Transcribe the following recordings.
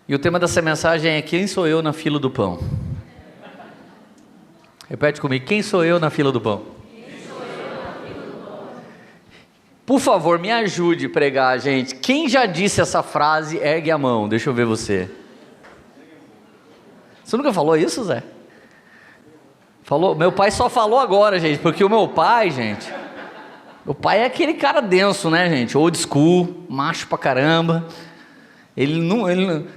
E o tema dessa mensagem é: quem sou eu na fila do pão? Repete comigo: quem sou eu na fila do pão? Por favor, me ajude a pregar, gente. Quem já disse essa frase, ergue a mão. Deixa eu ver você. Você nunca falou isso, Zé? Falou? Meu pai só falou agora, gente, porque o meu pai, gente... Meu pai é aquele cara denso, né, gente? Old school, macho pra caramba. Ele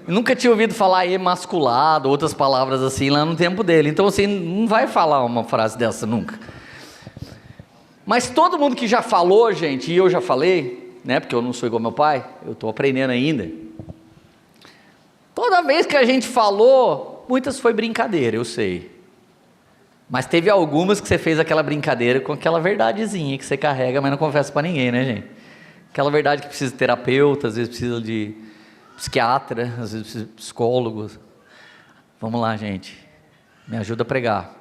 nunca tinha ouvido falar emasculado, outras palavras assim, lá no tempo dele. Então, assim, não vai falar uma frase dessa nunca. Mas todo mundo que já falou, gente, e eu já falei, né, porque eu não sou igual meu pai, eu estou aprendendo ainda. Toda vez que a gente falou, muitas foi brincadeira, eu sei. Mas teve algumas que você fez aquela brincadeira com aquela verdadezinha que você carrega, mas não confessa para ninguém, né, gente? Aquela verdade que precisa de terapeuta, às vezes precisa de psiquiatra, às vezes precisa de psicólogo. Vamos lá, gente, me ajuda a pregar.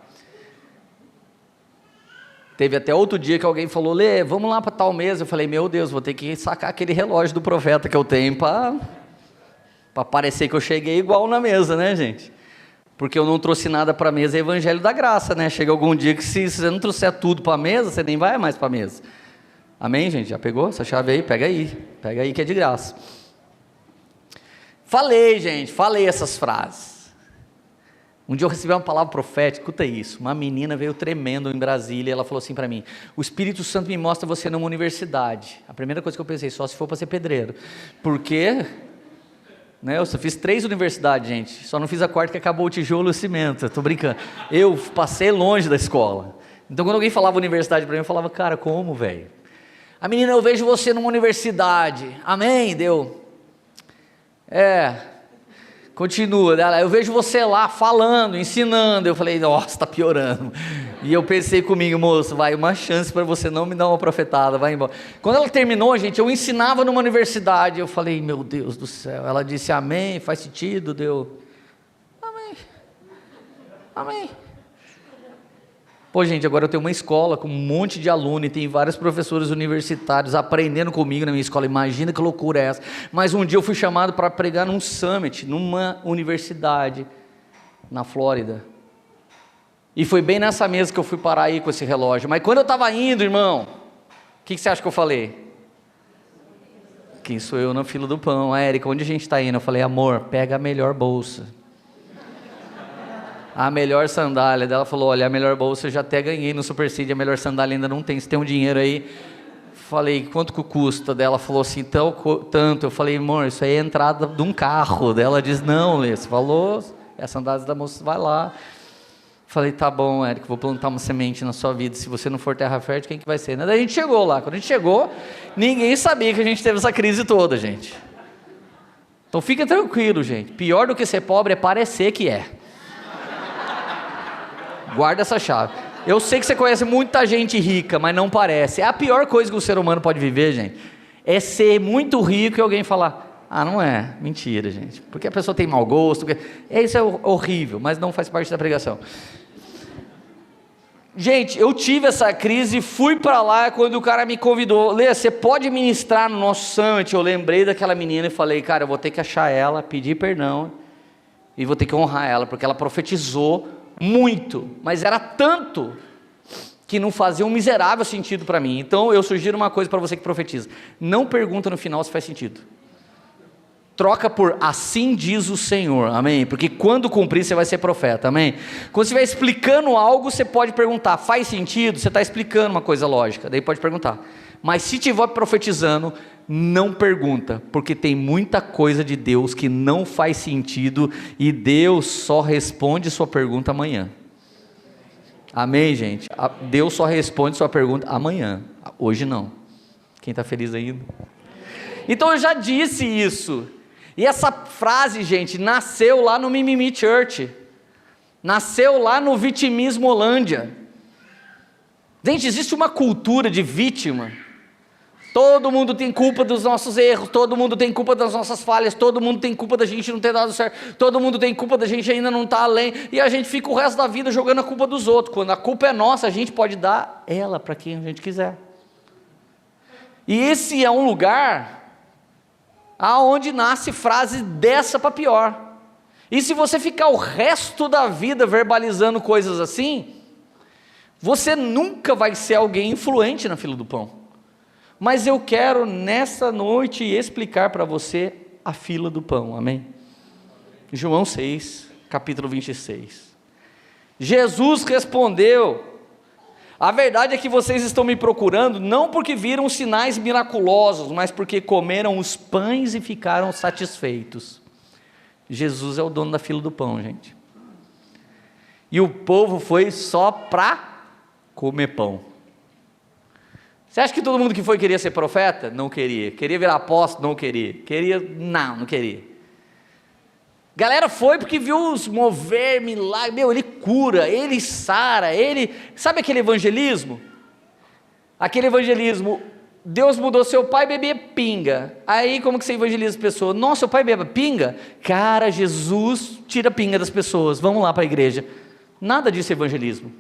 Teve até outro dia que alguém falou: Lê, vamos lá para tal mesa. Eu falei: meu Deus, vou ter que sacar aquele relógio do profeta que eu tenho para parecer que eu cheguei igual na mesa, né, gente? Porque eu não trouxe nada para a mesa, é evangelho da graça, né? Chega algum dia que se você não trouxer tudo para a mesa, você nem vai mais para a mesa. Amém, gente? Já pegou essa chave aí? Pega aí que é de graça. Falei, gente, falei essas frases. Um dia eu recebi uma palavra profética, escuta isso. Uma menina veio tremendo em Brasília e ela falou assim para mim: o Espírito Santo me mostra você numa universidade. A primeira coisa que eu pensei: só se for para ser pedreiro. Por quê? Né, eu só fiz 3 universidades, gente. Só não fiz a quarta que acabou o tijolo e o cimento. Estou brincando. Eu passei longe da escola. Então quando alguém falava universidade para mim, eu falava: cara, como, velho? A menina: eu vejo você numa universidade. Amém? Deu. Continua, eu vejo você lá falando, ensinando. Eu falei: nossa, está piorando. E eu pensei comigo: moço, vai, uma chance para você não me dar uma profetada, vai embora. Quando ela terminou, gente, eu ensinava numa universidade. Eu falei: meu Deus do céu. Ela disse: amém, faz sentido. Deu. Amém. Pô, gente, agora eu tenho uma escola com um monte de aluno e tem vários professores universitários aprendendo comigo na minha escola. Imagina que loucura é essa. Mas um dia eu fui chamado para pregar num summit, numa universidade na Flórida. E foi bem nessa mesa que eu fui parar aí com esse relógio. Mas quando eu estava indo, irmão, o que você acha que eu falei? Quem sou eu na fila do pão? Érica, onde a gente está indo? Eu falei: amor, pega a melhor bolsa. A melhor sandália. Ela falou: olha, a melhor bolsa eu já até ganhei no Super Seed, a melhor sandália ainda não tem, você tem um dinheiro aí? Falei: quanto que custa? Ela falou assim: tanto. Eu falei: amor, isso aí é a entrada de um carro. Ela diz: não, Lê, você falou, é a sandália da moça, vai lá. Falei: tá bom, Érico, vou plantar uma semente na sua vida, se você não for terra fértil, quem que vai ser? Daí a gente chegou lá. Quando a gente chegou, ninguém sabia que a gente teve essa crise toda, gente. Então fica tranquilo, gente, pior do que ser pobre é parecer que é. Guarda essa chave. Eu sei que você conhece muita gente rica, mas não parece. É a pior coisa que o ser humano pode viver, gente. É ser muito rico e alguém falar: ah, não é. Mentira, gente. Porque a pessoa tem mau gosto. Isso é horrível, mas não faz parte da pregação. Gente, eu tive essa crise, fui para lá quando o cara me convidou: Lê, você pode ministrar no nosso summit? Eu lembrei daquela menina e falei: cara, eu vou ter que achar ela, pedir perdão e vou ter que honrar ela, porque ela profetizou muito, mas era tanto que não fazia um miserável sentido para mim. Então eu sugiro uma coisa para você que profetiza: não pergunta no final se faz sentido. Troca por assim diz o Senhor, amém? Porque quando cumprir você vai ser profeta, amém? Quando você estiver explicando algo, você pode perguntar: faz sentido? Você está explicando uma coisa lógica, daí pode perguntar. Mas se estiver profetizando, não pergunta, porque tem muita coisa de Deus que não faz sentido e Deus só responde sua pergunta amanhã. Amém, gente? Deus só responde sua pergunta amanhã, hoje não. Quem está feliz ainda? Então eu já disse isso. E essa frase, gente, nasceu lá no Mimimi Church, nasceu lá no Vitimismo Holândia. Gente, existe uma cultura de vítima. Todo mundo tem culpa dos nossos erros, todo mundo tem culpa das nossas falhas, todo mundo tem culpa da gente não ter dado certo, todo mundo tem culpa da gente ainda não estar além, e a gente fica o resto da vida jogando a culpa dos outros. Quando a culpa é nossa, a gente pode dar ela para quem a gente quiser. E esse é um lugar aonde nasce frase dessa para pior. E se você ficar o resto da vida verbalizando coisas assim, você nunca vai ser alguém influente na fila do pão. Mas eu quero nessa noite explicar para você a fila do pão, amém? João 6, capítulo 26. Jesus respondeu: a verdade é que vocês estão me procurando não porque viram sinais miraculosos, mas porque comeram os pães e ficaram satisfeitos. Jesus é o dono da fila do pão, gente. E o povo foi só para comer pão. Você acha que todo mundo que foi queria ser profeta? Não queria. Queria virar apóstolo? Não queria. Não queria. Galera foi porque viu os mover milagres. Meu, ele cura, ele sara, ele... Sabe aquele evangelismo? Aquele evangelismo, Deus mudou seu pai, bebia pinga. Aí como que você evangeliza as pessoas? Nossa, seu pai bebe pinga? Cara, Jesus tira a pinga das pessoas, vamos lá para a igreja. Nada disso é evangelismo.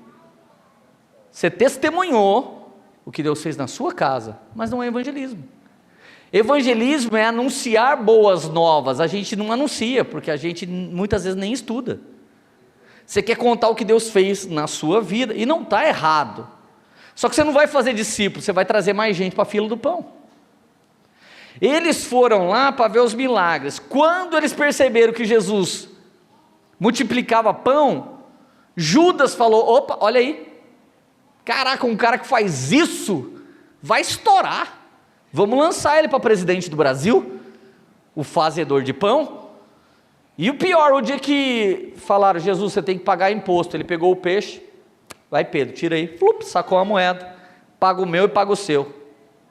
Você testemunhou o que Deus fez na sua casa, mas não é evangelismo. Evangelismo é anunciar boas novas. A gente não anuncia, porque a gente muitas vezes nem estuda. Você quer contar o que Deus fez na sua vida, e não está errado. Só que você não vai fazer discípulos, você vai trazer mais gente para a fila do pão. Eles foram lá para ver os milagres. Quando eles perceberam que Jesus multiplicava pão, Judas falou: opa, olha aí, caraca, um cara que faz isso vai estourar. Vamos lançar ele para presidente do Brasil, o fazedor de pão. E o pior, o dia que falaram: Jesus, você tem que pagar imposto, ele pegou o peixe, vai Pedro, tira aí, flup, sacou a moeda, paga o meu e paga o seu.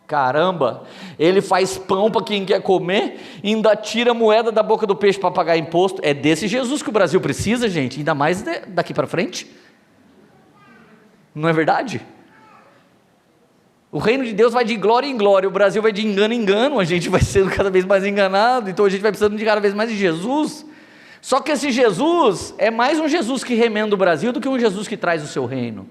Caramba, ele faz pão para quem quer comer, e ainda tira a moeda da boca do peixe para pagar imposto. É desse Jesus que o Brasil precisa, gente, ainda mais daqui para frente. Não é verdade? O reino de Deus vai de glória em glória, o Brasil vai de engano em engano, a gente vai sendo cada vez mais enganado, então a gente vai precisando de cada vez mais de Jesus. Só que esse Jesus é mais um Jesus que remenda o Brasil do que um Jesus que traz o seu reino.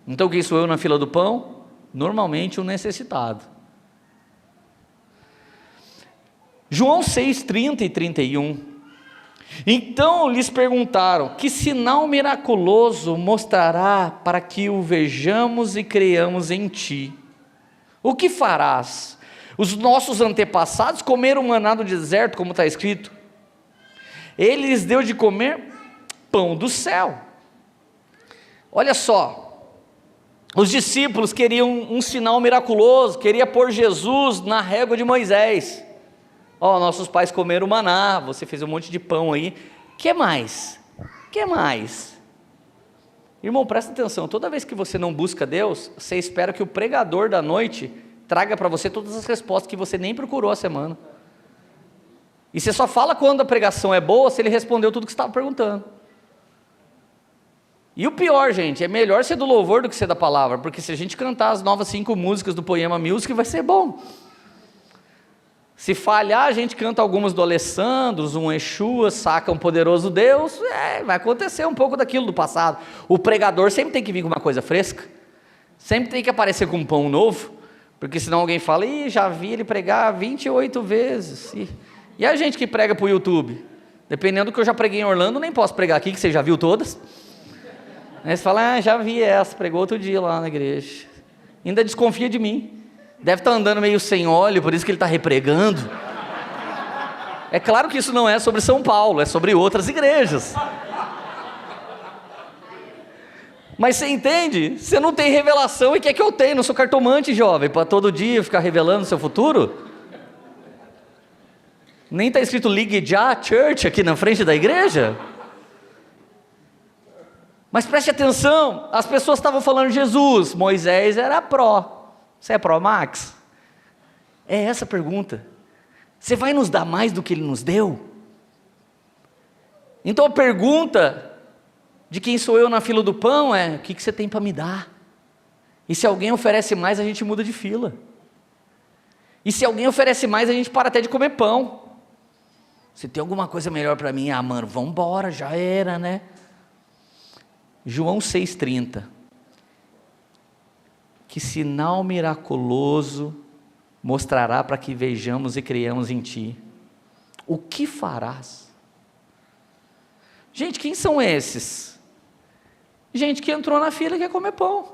Então quem sou eu na fila do pão? Normalmente um necessitado. João 6, 30 e 31. Então lhes perguntaram: que sinal miraculoso mostrará para que o vejamos e creiamos em ti? O que farás? Os nossos antepassados comeram maná no deserto, como está escrito. Ele lhes deu de comer pão do céu. Olha só, os discípulos queriam um sinal miraculoso, queria pôr Jesus na régua de Moisés. Ó, nossos pais comeram maná, você fez um monte de pão aí, que mais? Que mais? Irmão, presta atenção, toda vez que você não busca Deus, você espera que o pregador da noite traga para você todas as respostas que você nem procurou a semana. E você só fala quando a pregação é boa, se ele respondeu tudo que você estava perguntando. E o pior, gente, é melhor ser do louvor do que ser da palavra, porque se a gente cantar as novas 5 músicas do Poema Music, vai ser bom. Se falhar, a gente canta algumas do Alessandro, um Exu, saca um poderoso Deus, vai acontecer um pouco daquilo do passado. O pregador sempre tem que vir com uma coisa fresca, sempre tem que aparecer com um pão novo, porque senão alguém fala: ih, já vi ele pregar 28 vezes. E a gente que prega para o YouTube? Dependendo do que eu já preguei em Orlando, nem posso pregar aqui, que você já viu todas. Aí você fala: já vi essa, pregou outro dia lá na igreja. Ainda desconfia de mim. Deve estar andando meio sem óleo, por isso que ele está repregando. É claro que isso não é sobre São Paulo, é sobre outras igrejas. Mas você entende? Você não tem revelação e quer que eu tenha, não sou cartomante, jovem, para todo dia ficar revelando o seu futuro. Nem está escrito Ligue Já Church aqui na frente da igreja. Mas preste atenção, as pessoas estavam falando de Jesus, Moisés era pró. Você é pró Max? É essa a pergunta. Você vai nos dar mais do que ele nos deu? Então a pergunta de quem sou eu na fila do pão é: o que você tem para me dar? E se alguém oferece mais, a gente muda de fila. E se alguém oferece mais, a gente para até de comer pão. Se tem alguma coisa melhor para mim, mano, vamos embora, já era, né? João 6,30. Que sinal miraculoso mostrará para que vejamos e creiamos em ti. O que farás? Gente, quem são esses? Gente que entrou na fila e quer comer pão.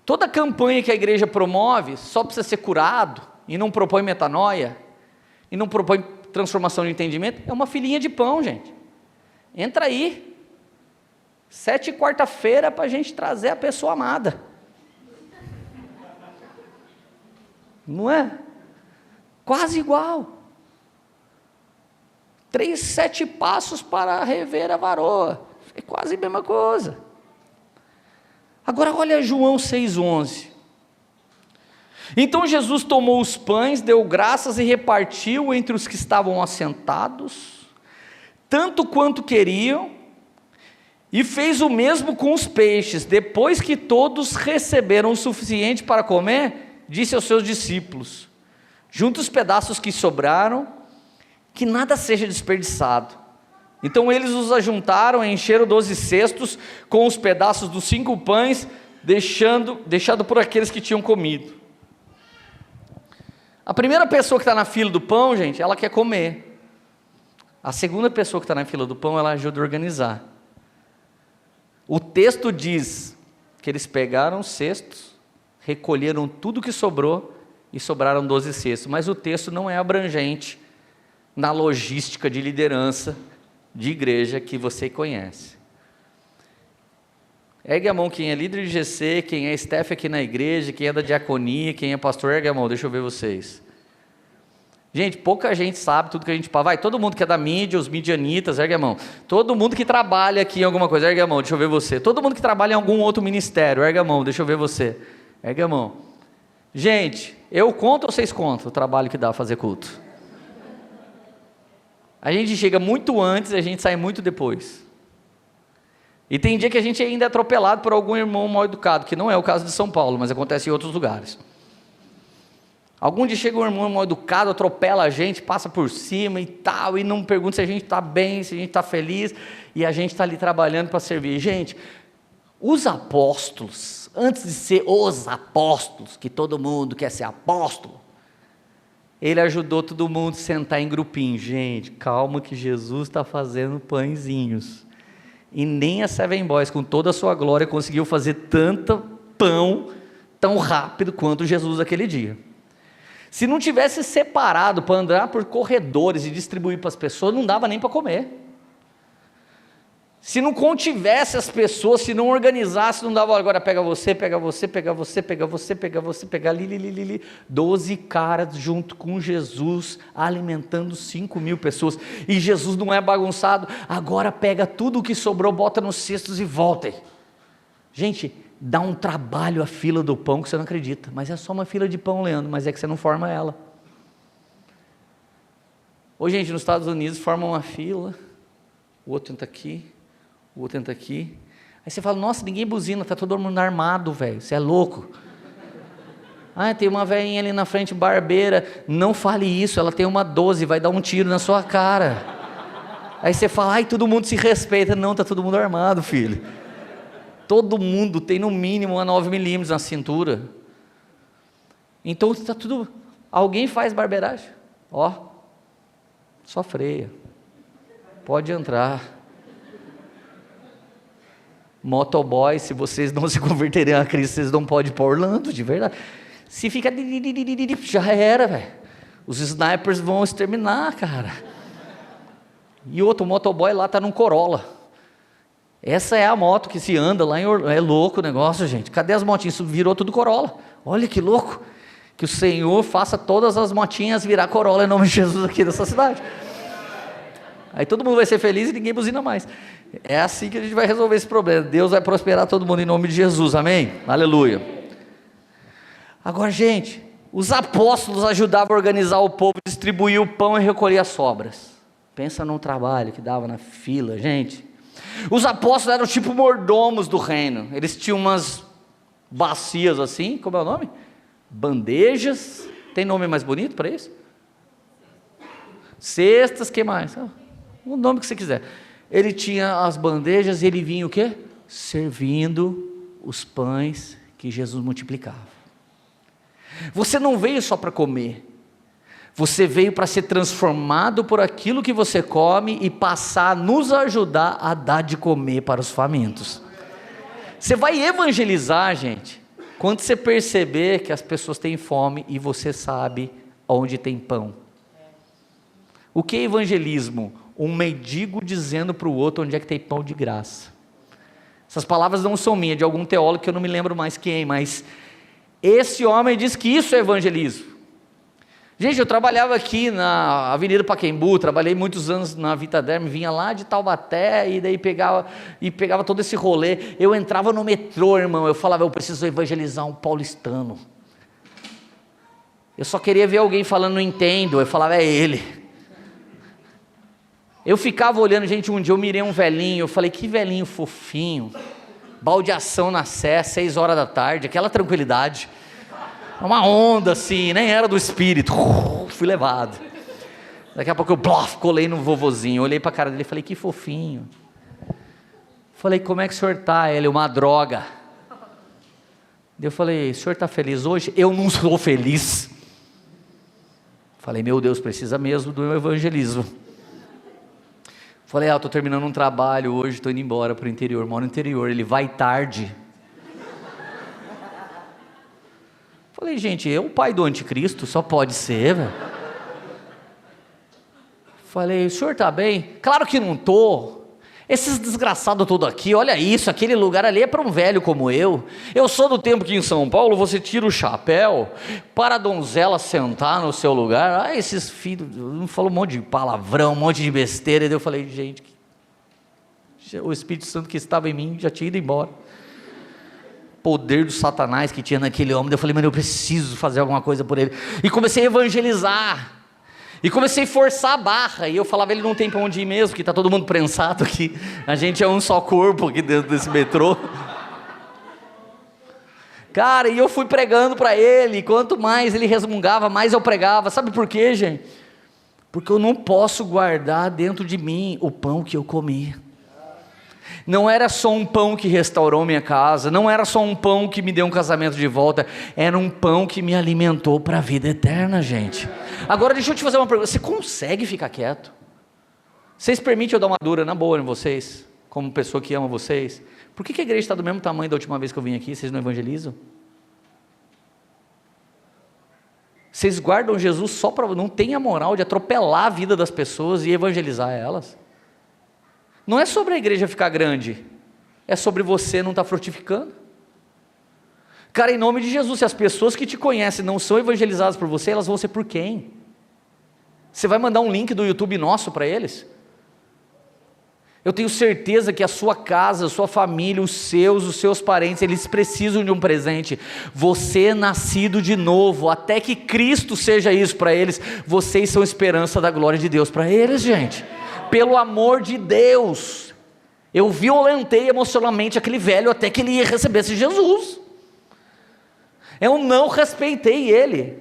Toda campanha que a igreja promove só precisa ser curado, e não propõe metanoia, e não propõe transformação de entendimento, é uma filinha de pão, gente. Entra aí, 7 quarta-feira para a gente trazer a pessoa amada. Não é? Quase igual. 3, 7 passos para rever a varoa. É quase a mesma coisa. Agora olha João 6,11. Então Jesus tomou os pães, deu graças e repartiu entre os que estavam assentados, tanto quanto queriam, e fez o mesmo com os peixes. Depois que todos receberam o suficiente para comer, disse aos seus discípulos: junte os pedaços que sobraram, que nada seja desperdiçado. Então eles os ajuntaram e encheram 12 cestos com os pedaços dos 5 pães, deixado por aqueles que tinham comido. A primeira pessoa que está na fila do pão, gente, ela quer comer. A segunda pessoa que está na fila do pão, ela ajuda a organizar. O texto diz que eles pegaram os cestos, recolheram tudo que sobrou e sobraram 12 cestos. Mas o texto não é abrangente na logística de liderança de igreja que você conhece. Ergue a mão quem é líder de GC, quem é staff aqui na igreja, quem é da diaconia, quem é pastor, ergue a mão, deixa eu ver vocês. Gente, pouca gente sabe tudo que a gente fala. Vai, todo mundo que é da mídia, os midianitas, ergue a mão. Todo mundo que trabalha aqui em alguma coisa, ergue a mão, deixa eu ver você. Todo mundo que trabalha em algum outro ministério, ergue a mão, deixa eu ver você. Ergue a mão. Gente, eu conto ou vocês contam o trabalho que dá fazer culto? A gente chega muito antes e a gente sai muito depois. E tem dia que a gente ainda é atropelado por algum irmão mal educado, que não é o caso de São Paulo, mas acontece em outros lugares. Algum dia chega um irmão mal educado, atropela a gente, passa por cima e tal, e não pergunta se a gente está bem, se a gente está feliz, e a gente está ali trabalhando para servir. Gente, os apóstolos, antes de ser os apóstolos, que todo mundo quer ser apóstolo, ele ajudou todo mundo a sentar em grupinho. Gente, calma que Jesus está fazendo pãezinhos. E nem a Seven Boys, com toda a sua glória, conseguiu fazer tanto pão tão rápido quanto Jesus aquele dia. Se não tivesse separado para andar por corredores e distribuir para as pessoas, não dava nem para comer. Se não contivesse as pessoas, se não organizasse, não dava, agora pega você, pega você, pega você, pega você, pega você, pega ali, 12 caras junto com Jesus, alimentando 5.000 pessoas, e Jesus não é bagunçado, agora pega tudo o que sobrou, bota nos cestos e volta. Gente, dá um trabalho a fila do pão que você não acredita, mas é só uma fila de pão, Leandro, mas é que você não forma ela. Ou gente, nos Estados Unidos forma uma fila, o outro entra aqui, o outro entra aqui, aí você fala, nossa, ninguém buzina, está todo mundo armado, velho, você é louco. Ah, tem uma velhinha ali na frente, barbeira, não fale isso, ela tem uma 12, vai dar um tiro na sua cara. Aí você fala, ai, todo mundo se respeita, não, está todo mundo armado, filho. Todo mundo tem no mínimo uma 9mm na cintura. Então está tudo, alguém faz barbeiragem, ó, só freia, pode entrar. Motoboy, se vocês não se converterem a Cristo, vocês não podem ir para Orlando, de verdade. Se fica, já era, velho. Os snipers vão exterminar, cara. E outro, o motoboy lá está num Corolla. Essa é a moto que se anda lá em Orlando. É louco o negócio, gente. Cadê as motinhas? Isso virou tudo Corolla. Olha que louco. Que o Senhor faça todas as motinhas virar Corolla em nome de Jesus aqui nessa cidade. Aí todo mundo vai ser feliz e ninguém buzina mais. É assim que a gente vai resolver esse problema. Deus vai prosperar todo mundo em nome de Jesus, amém? Aleluia. Agora, gente, os apóstolos ajudavam a organizar o povo, distribuir o pão e recolher as sobras. Pensa num trabalho que dava na fila, gente. Os apóstolos eram tipo mordomos do reino. Eles tinham umas bacias assim, como é o nome? Bandejas. Tem nome mais bonito para isso? Cestas, que mais? O nome que você quiser. Ele tinha as bandejas e ele vinha o quê? Servindo os pães que Jesus multiplicava. Você não veio só para comer. Você veio para ser transformado por aquilo que você come e passar a nos ajudar a dar de comer para os famintos. Você vai evangelizar, gente, quando você perceber que as pessoas têm fome e você sabe onde tem pão. O que é evangelismo? Um mendigo dizendo para o outro onde é que tem pão de graça. Essas palavras não são minhas, de algum teólogo que eu não me lembro mais quem, mas esse homem diz que isso é evangelismo. Gente, eu trabalhava aqui na Avenida Pacaembu, trabalhei muitos anos na Vitaderm, vinha lá de Taubaté e daí pegava todo esse rolê. Eu entrava no metrô, irmão, eu falava, eu preciso evangelizar um paulistano. Eu só queria ver alguém falando, não entendo, eu falava, é ele. Eu ficava olhando, gente, um dia eu mirei um velhinho, eu falei, que velhinho fofinho, baldeação na Sé, 6 horas da tarde, aquela tranquilidade. Uma onda assim, nem era do espírito, fui levado. Daqui a pouco eu colei no vovozinho, olhei para a cara dele e falei, que fofinho. Falei, como é que o senhor está? Ele, uma droga. Eu falei, o senhor está feliz hoje? Eu não sou feliz. Falei, meu Deus, precisa mesmo do meu evangelismo. Falei, eu estou terminando um trabalho hoje, estou indo embora para o interior, moro no interior. Ele, vai tarde. Falei, gente, o pai do anticristo só pode ser, velho. Falei, o senhor está bem? Claro que não estou. Esses desgraçados todos aqui, olha isso, aquele lugar ali é para um velho como eu. Eu sou do tempo que em São Paulo você tira o chapéu para a donzela sentar no seu lugar. Ah, esses filhos, falou um monte de palavrão, um monte de besteira. E eu falei, gente, o Espírito Santo que estava em mim já tinha ido embora. Poder do Satanás que tinha naquele homem. Eu falei, mano, eu preciso fazer alguma coisa por ele. E comecei a evangelizar. E comecei a forçar a barra. E eu falava, ele não tem para onde ir mesmo, que está todo mundo prensado aqui. A gente é um só corpo aqui dentro desse metrô. Cara, e eu fui pregando para ele. Quanto mais ele resmungava, mais eu pregava. Sabe por quê, gente? Porque eu não posso guardar dentro de mim o pão que eu comi. Não era só um pão que restaurou minha casa, não era só um pão que me deu um casamento de volta, era um pão que me alimentou para a vida eterna, gente. Agora deixa eu te fazer uma pergunta, você consegue ficar quieto? Vocês permitem eu dar uma dura na boa em vocês, como pessoa que ama vocês? Por que a igreja está do mesmo tamanho da última vez que eu vim aqui, vocês não evangelizam? Vocês guardam Jesus só para, não tem a moral de atropelar a vida das pessoas e evangelizar elas? Não é sobre a igreja ficar grande, é sobre você não estar frutificando. Cara, em nome de Jesus, se as pessoas que te conhecem não são evangelizadas por você, elas vão ser por quem? Você vai mandar um link do YouTube nosso para eles? Eu tenho certeza que a sua casa, a sua família, os seus parentes, eles precisam de um presente. Você é nascido de novo, até que Cristo seja isso para eles, vocês são esperança da glória de Deus para eles, gente. Pelo amor de Deus, eu violentei emocionalmente aquele velho até que ele recebesse Jesus. Eu não respeitei ele.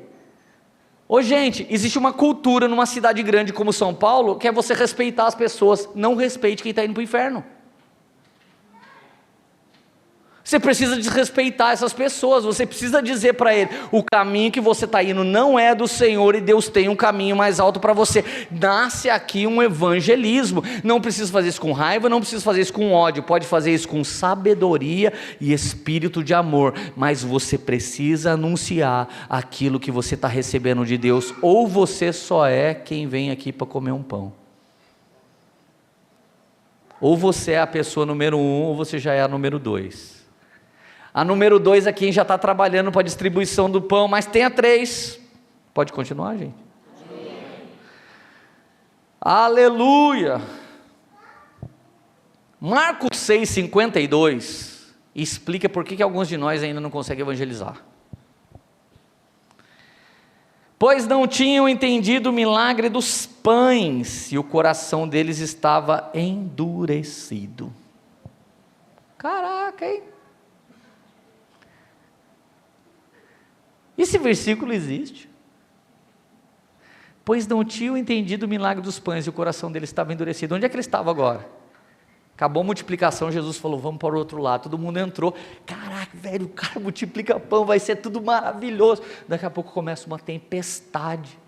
Ô gente, existe uma cultura numa cidade grande como São Paulo, que é você respeitar as pessoas. Não respeite quem está indo para o inferno. Você precisa desrespeitar essas pessoas, você precisa dizer para ele, o caminho que você está indo não é do Senhor e Deus tem um caminho mais alto para você. Nasce aqui um evangelismo, não precisa fazer isso com raiva, não precisa fazer isso com ódio, pode fazer isso com sabedoria e espírito de amor, mas você precisa anunciar aquilo que você está recebendo de Deus, ou você só é quem vem aqui para comer um pão. Ou você é a pessoa número 1, ou você já é a número 2. A número 2 é quem já está trabalhando para a distribuição do pão, mas tem a 3. Pode continuar, gente? Amém. Aleluia! Marcos 6,52 explica por que alguns de nós ainda não conseguem evangelizar. Pois não tinham entendido o milagre dos pães, e o coração deles estava endurecido. Caraca, hein? Esse versículo existe. Pois não tinham entendido o milagre dos pães e o coração dele estava endurecido. Onde é que ele estava agora? Acabou a multiplicação, Jesus falou, vamos para o outro lado. Todo mundo entrou. Caraca, velho, o cara multiplica pão, vai ser tudo maravilhoso. Daqui a pouco começa uma tempestade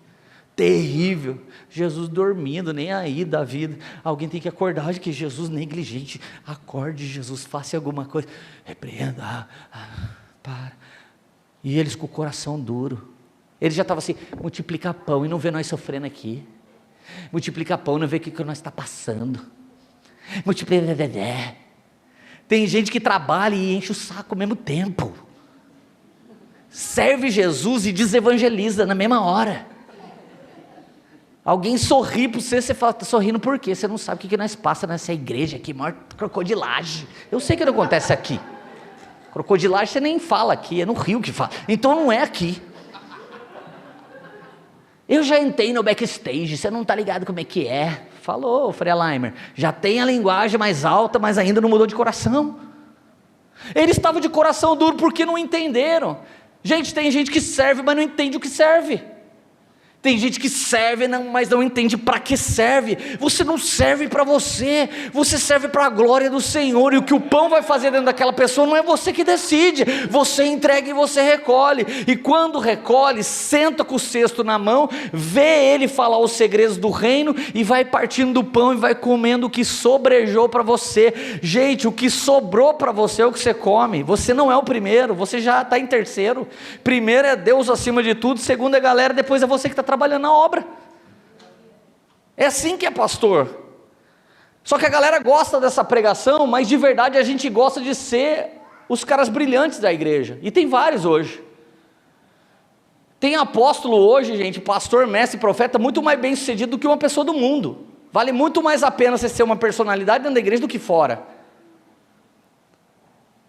terrível. Jesus dormindo, nem aí da vida. Alguém tem que acordar de que Jesus negligente. Acorde, Jesus, faça alguma coisa. Repreenda, para. E eles com o coração duro. Eles já estavam assim, multiplica pão e não vê nós sofrendo aqui. Multiplica pão e não vê o que nós está passando. Tem gente que trabalha e enche o saco ao mesmo tempo, serve Jesus e desevangeliza na mesma hora. Alguém sorri para você, você fala, está sorrindo por quê? Você não sabe o que nós passa nessa igreja aqui, maior crocodilagem. Eu sei que não acontece aqui, crocodilagem você nem fala aqui, é no Rio que fala, então não é aqui. Eu já entrei no backstage, você não está ligado como é que é. Falou, Freilimer, já tem a linguagem mais alta, mas ainda não mudou de coração. Eles estavam de coração duro porque não entenderam. Gente, tem gente que serve, mas não entende o que serve. Tem gente que serve, mas não entende para que serve. Você não serve para você, você serve para a glória do Senhor. E o que o pão vai fazer dentro daquela pessoa não é você que decide. Você entrega e você recolhe. E quando recolhe, senta com o cesto na mão, vê ele falar os segredos do reino e vai partindo do pão e vai comendo o que sobrejou para você. Gente, o que sobrou para você é o que você come. Você não é o primeiro, você já está em terceiro. Primeiro é Deus acima de tudo, segundo é galera, depois é você que está trabalhando na obra. É assim que é pastor. Só que a galera gosta dessa pregação, mas de verdade a gente gosta de ser os caras brilhantes da igreja, e tem vários hoje. Tem apóstolo hoje, gente, pastor, mestre, profeta, muito mais bem sucedido do que uma pessoa do mundo. Vale muito mais a pena você ser uma personalidade dentro da igreja do que fora.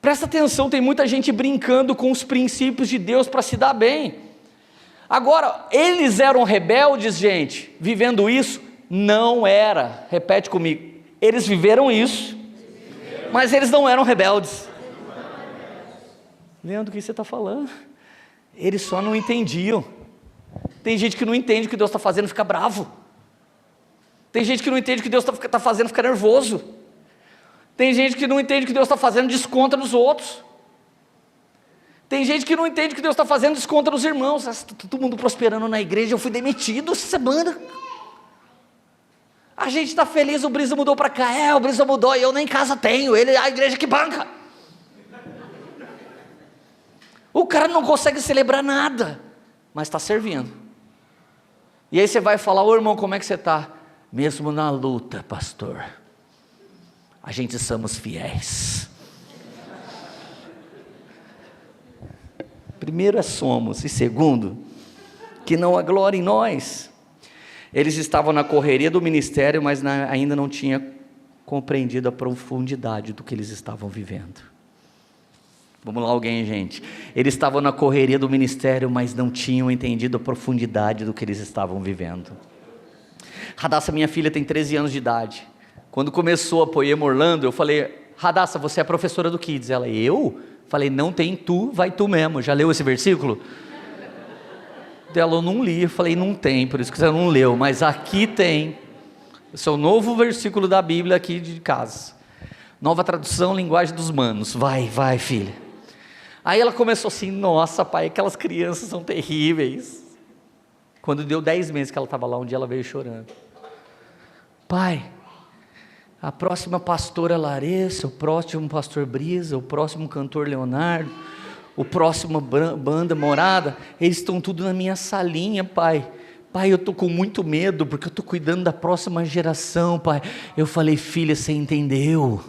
Presta atenção, tem muita gente brincando com os princípios de Deus para se dar bem. Agora, eles eram rebeldes, gente, vivendo isso? Não era, repete comigo, eles viveram isso, mas eles não eram rebeldes. Leandro, o que você está falando? Eles só não entendiam. Tem gente que não entende o que Deus está fazendo, fica bravo. Tem gente que não entende o que Deus está fazendo, fica nervoso. Tem gente que não entende o que Deus está fazendo, desconta nos outros. Tem gente que não entende o que Deus está fazendo, desconta nos irmãos. Todo mundo prosperando na igreja, eu fui demitido essa semana. A gente está feliz, o Brisa mudou para cá. O Brisa mudou e eu nem casa tenho, ele é a igreja que banca. O cara não consegue celebrar nada, mas está servindo. E aí você vai falar, ô irmão, como é que você está? Mesmo na luta, pastor, a gente somos fiéis. Primeiro é somos, e segundo, que não há glória em nós. Eles estavam na correria do ministério, mas ainda não tinha compreendido a profundidade do que eles estavam vivendo. Vamos lá alguém, gente. Eles estavam na correria do ministério, mas não tinham entendido a profundidade do que eles estavam vivendo. Radassa, minha filha, tem 13 anos de idade. Quando começou a Poema Orlando, eu falei, Radassa, você é professora do Kids. Ela, eu? Falei, não tem tu, vai tu mesmo. Já leu esse versículo? Dela, eu não li. Eu falei, não tem, por isso que você não leu. Mas aqui tem. Esse é o novo versículo da Bíblia aqui de casa. Nova tradução, linguagem dos manos. Vai, filha. Aí ela começou assim, nossa pai, aquelas crianças são terríveis. Quando deu 10 meses que ela estava lá, um dia ela veio chorando. Pai, a próxima pastora Larissa, o próximo pastor Brisa, o próximo cantor Leonardo, o próximo banda Morada, eles estão tudo na minha salinha, pai. Pai, eu estou com muito medo, porque eu estou cuidando da próxima geração, pai. Eu falei, filha, você entendeu?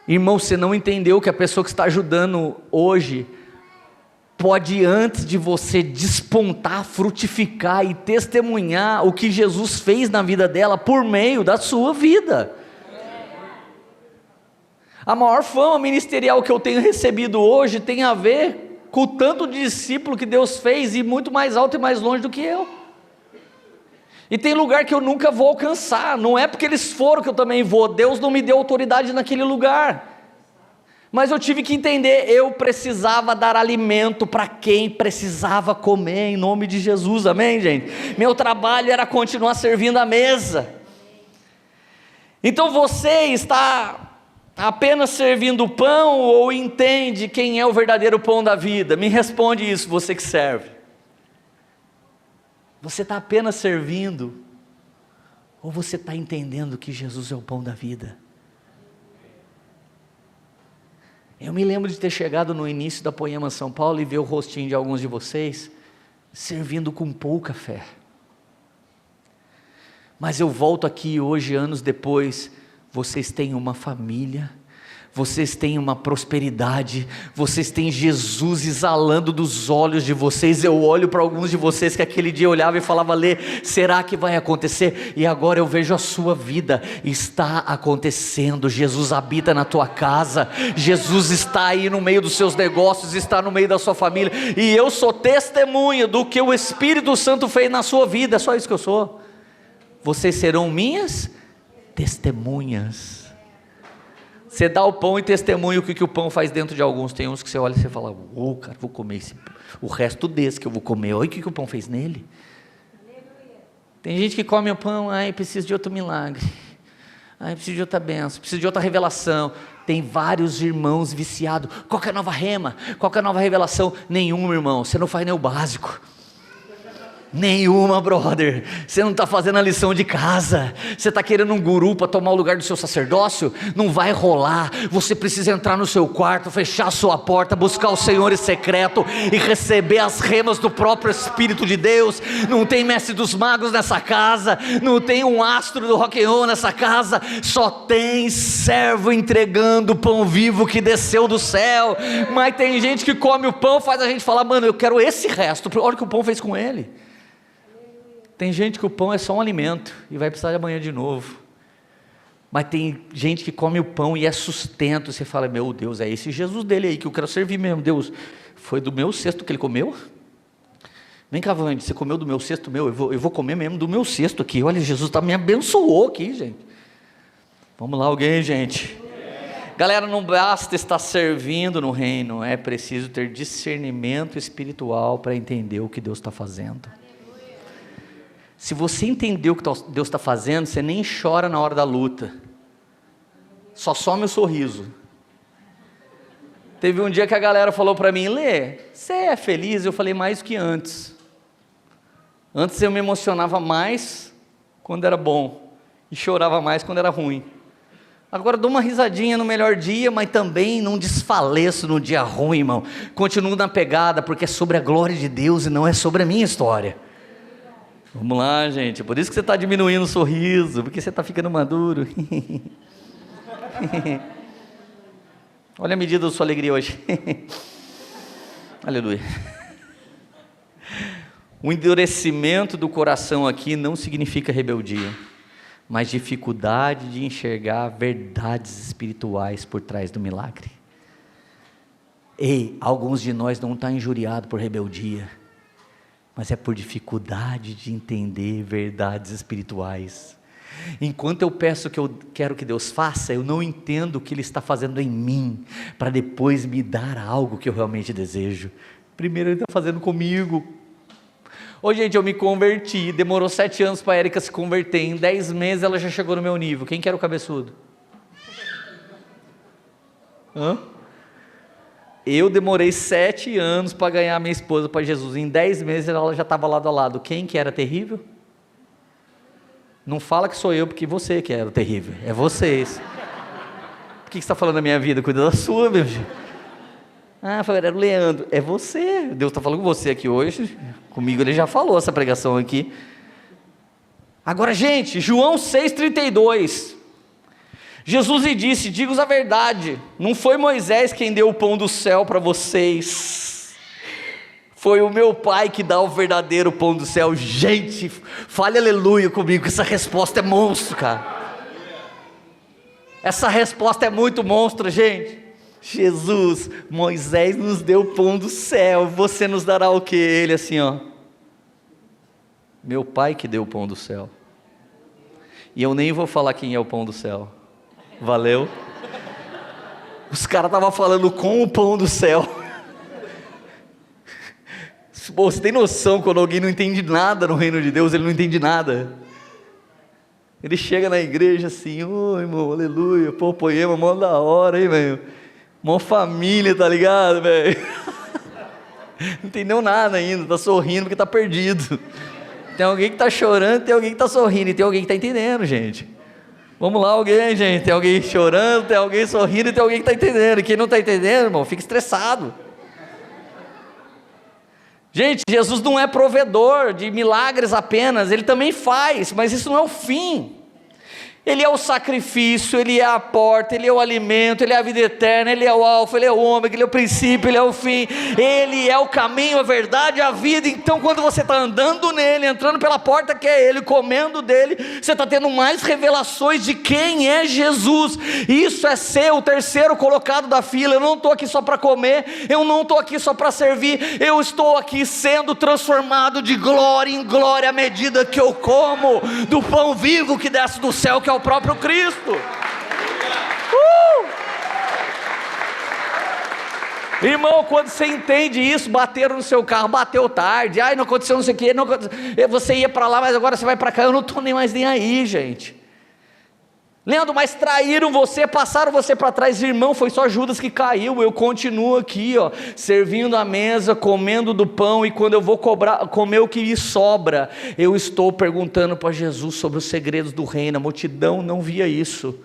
Irmão, você não entendeu que a pessoa que está ajudando hoje pode, antes de você despontar, frutificar e testemunhar o que Jesus fez na vida dela por meio da sua vida. A maior fama ministerial que eu tenho recebido hoje tem a ver com o tanto de discípulo que Deus fez, e muito mais alto e mais longe do que eu. E tem lugar que eu nunca vou alcançar, não é porque eles foram que eu também vou, Deus não me deu autoridade naquele lugar. Mas eu tive que entender, eu precisava dar alimento para quem precisava comer, em nome de Jesus, amém, gente? Meu trabalho era continuar servindo a mesa. Então você está apenas servindo o pão ou entende quem é o verdadeiro pão da vida? Me responde isso, você que serve. Você está apenas servindo ou você está entendendo que Jesus é o pão da vida? Eu me lembro de ter chegado no início da Poema São Paulo e ver o rostinho de alguns de vocês servindo com pouca fé. Mas eu volto aqui hoje, anos depois, vocês têm uma família, vocês têm uma prosperidade, vocês têm Jesus exalando dos olhos de vocês. Eu olho para alguns de vocês que aquele dia olhava e falava: Lê, será que vai acontecer? E agora eu vejo a sua vida, está acontecendo. Jesus habita na tua casa, Jesus está aí no meio dos seus negócios, está no meio da sua família, e eu sou testemunha do que o Espírito Santo fez na sua vida. É só isso que eu sou. Vocês serão minhas testemunhas. Você dá o pão e testemunha o que o pão faz dentro de alguns. Tem uns que você olha e você fala: cara, vou comer o resto desse que eu vou comer. Olha o que o pão fez nele. Tem gente que come o pão: ai, preciso de outro milagre, ai, preciso de outra bênção, preciso de outra revelação. Tem vários irmãos viciados. Qual que é a nova rema? Qual que é a nova revelação? Nenhuma, irmão, você não faz nem o básico. Nenhuma, brother. Você não está fazendo a lição de casa. Você está querendo um guru para tomar o lugar do seu sacerdócio? Não vai rolar. Você precisa entrar no seu quarto, fechar a sua porta, buscar o Senhor em secreto e receber as remas do próprio Espírito de Deus. Não tem mestre dos magos nessa casa, não tem um astro do rock and roll nessa casa, só tem servo entregando o pão vivo que desceu do céu. Mas tem gente que come o pão, faz a gente falar: mano, eu quero esse resto. Olha o que o pão fez com ele. Tem gente que o pão é só um alimento e vai precisar de amanhã de novo. Mas tem gente que come o pão e é sustento. Você fala: meu Deus, é esse Jesus dele aí que eu quero servir mesmo. Deus, foi do meu cesto que ele comeu? Vem cá, Vande, você comeu do meu cesto? Eu vou comer mesmo do meu cesto aqui. Olha, Jesus me abençoou aqui, gente. Vamos lá, alguém, gente. Galera, não basta estar servindo no reino, é preciso ter discernimento espiritual para entender o que Deus está fazendo. Se você entender o que Deus está fazendo, você nem chora na hora da luta, só some o sorriso. Teve um dia que a galera falou para mim: Lê, você é feliz? Eu falei: mais que antes. Antes eu me emocionava mais quando era bom e chorava mais quando era ruim. Agora dou uma risadinha no melhor dia, mas também não desfaleço no dia ruim, irmão. Continuo na pegada, porque é sobre a glória de Deus e não é sobre a minha história. Vamos lá, gente. Por isso que você está diminuindo o sorriso, porque você está ficando maduro. Olha a medida da sua alegria hoje. Aleluia. O endurecimento do coração aqui não significa rebeldia, mas dificuldade de enxergar verdades espirituais por trás do milagre. Ei, alguns de nós não estão injuriados por rebeldia, mas é por dificuldade de entender verdades espirituais. Enquanto eu peço o que eu quero que Deus faça, eu não entendo o que Ele está fazendo em mim, para depois me dar algo que eu realmente desejo. Primeiro Ele está fazendo comigo. Ô gente, eu me converti, demorou 7 anos para a Érica se converter, em 10 meses ela já chegou no meu nível. Quem que era o cabeçudo? Eu demorei 7 anos para ganhar minha esposa para Jesus, em 10 meses ela já estava lado a lado. Quem que era terrível? Não fala que sou eu, porque você que era o terrível, é vocês. Por que você está falando da minha vida? Cuida da sua, meu filho. Era o Leandro, é você. Deus está falando com você aqui hoje. Comigo Ele já falou essa pregação aqui. Agora, gente, João 6,32. Jesus lhe disse: digo-vos a verdade, não foi Moisés quem deu o pão do céu para vocês, foi o meu Pai que dá o verdadeiro pão do céu. Gente, fale aleluia comigo, que essa resposta é monstro, cara. Essa resposta é muito monstro, gente. Jesus, Moisés nos deu o pão do céu, você nos dará o que? Ele assim, meu Pai que deu o pão do céu. E eu nem vou falar quem é o pão do céu. Valeu? Os caras estavam falando com o pão do céu. Pô, você tem noção quando alguém não entende nada no reino de Deus? Ele não entende nada. Ele chega na igreja assim, ô irmão, aleluia, pô, poema, mó da hora, hein, velho? Mó família, tá ligado, velho? Não entendeu nada ainda, tá sorrindo porque tá perdido. Tem alguém que tá chorando, tem alguém que tá sorrindo, e tem alguém que tá entendendo, gente. Vamos lá, alguém, gente. Tem alguém chorando, tem alguém sorrindo, e tem alguém que tá entendendo. E quem não tá entendendo, irmão, fica estressado. Gente, Jesus não é provedor de milagres apenas, Ele também faz, mas isso não é o fim. Ele é o sacrifício, Ele é a porta, Ele é o alimento, Ele é a vida eterna, Ele é o alfa, Ele é o ômega, Ele é o princípio, Ele é o fim, Ele é o caminho, a verdade e a vida. Então quando você está andando nele, entrando pela porta que é Ele, comendo dele, você está tendo mais revelações de quem é Jesus. Isso é ser o terceiro colocado da fila. Eu não estou aqui só para comer, eu não estou aqui só para servir, eu estou aqui sendo transformado de glória em glória à medida que eu como do pão vivo que desce do céu, que é o próprio Cristo. Irmão, quando você entende isso, bateram no seu carro, bateu tarde, ai, não aconteceu não sei o que, não aconteceu, você ia para lá, mas agora você vai para cá, eu não estou nem mais nem aí, gente. Leandro, mas traíram você, passaram você para trás, irmão, foi só Judas que caiu, eu continuo aqui, ó, servindo a mesa, comendo do pão, e quando eu vou comer o que me sobra, eu estou perguntando para Jesus sobre os segredos do reino. A multidão não via isso,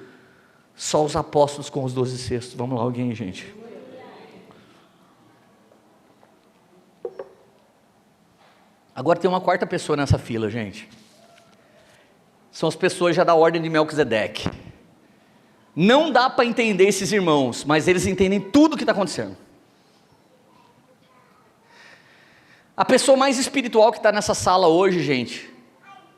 só os apóstolos com os 12 cestos. Vamos lá, alguém, gente. Agora tem uma quarta pessoa nessa fila, gente. São as pessoas já da ordem de Melquisedeque. Não dá para entender esses irmãos, mas eles entendem tudo o que está acontecendo. A pessoa mais espiritual que está nessa sala hoje, gente,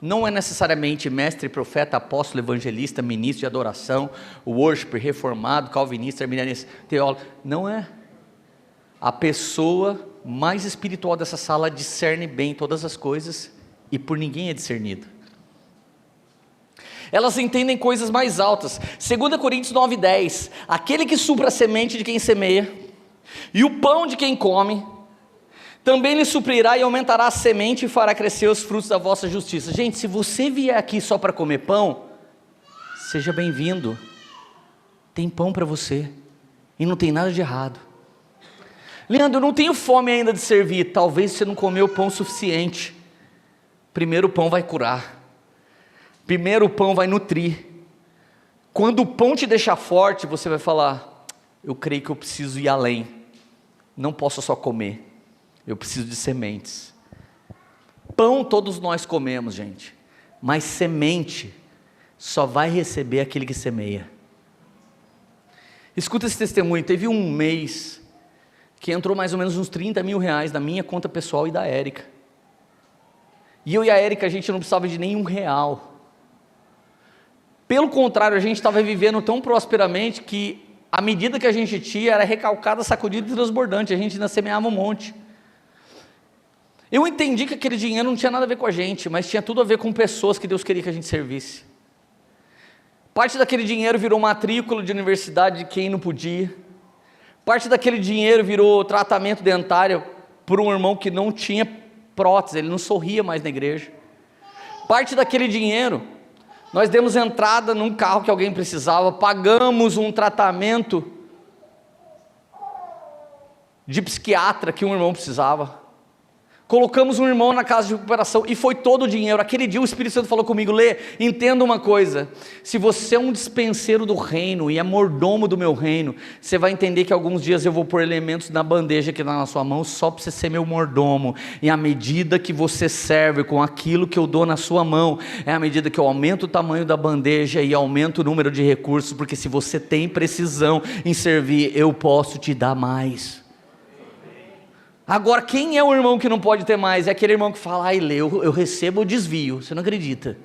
não é necessariamente mestre, profeta, apóstolo, evangelista, ministro de adoração, worship, reformado, calvinista, arminianista, teólogo. Não é. A pessoa mais espiritual dessa sala discerne bem todas as coisas e por ninguém é discernido. Elas entendem coisas mais altas. 2 Coríntios 9:10, aquele que supra a semente de quem semeia, e o pão de quem come, também lhe suprirá e aumentará a semente e fará crescer os frutos da vossa justiça. Gente, se você vier aqui só para comer pão, seja bem-vindo, tem pão para você, e não tem nada de errado. Leandro, eu não tenho fome ainda de servir. Talvez você não comeu pão suficiente. Primeiro o pão vai curar, primeiro o pão vai nutrir. Quando o pão te deixar forte, você vai falar, eu creio que eu preciso ir além, não posso só comer, eu preciso de sementes. Pão todos nós comemos, gente, mas semente só vai receber aquele que semeia. Escuta esse testemunho. Teve um mês que entrou mais ou menos uns 30 mil reais na minha conta pessoal e da Érica, e eu e a Érica, a gente não precisava de nenhum real. Pelo contrário, a gente estava vivendo tão prosperamente que a medida que a gente tinha era recalcada, sacudida e transbordante. A gente ainda semeava um monte. Eu entendi que aquele dinheiro não tinha nada a ver com a gente, mas tinha tudo a ver com pessoas que Deus queria que a gente servisse. Parte daquele dinheiro virou matrícula de universidade de quem não podia. Parte daquele dinheiro virou tratamento dentário por um irmão que não tinha prótese, ele não sorria mais na igreja. Parte daquele dinheiro nós demos entrada num carro que alguém precisava, pagamos um tratamento de psiquiatra que um irmão precisava, colocamos um irmão na casa de recuperação, e foi todo o dinheiro. Aquele dia o Espírito Santo falou comigo, Lê, entenda uma coisa, se você é um dispenseiro do reino, e é mordomo do meu reino, você vai entender que alguns dias eu vou pôr elementos na bandeja que está na sua mão, só para você ser meu mordomo, e à medida que você serve com aquilo que eu dou na sua mão, é à medida que eu aumento o tamanho da bandeja, e aumento o número de recursos, porque se você tem precisão em servir, eu posso te dar mais. Agora, quem é o irmão que não pode ter mais? É aquele irmão que fala, ai Lê, eu recebo o desvio, você não acredita.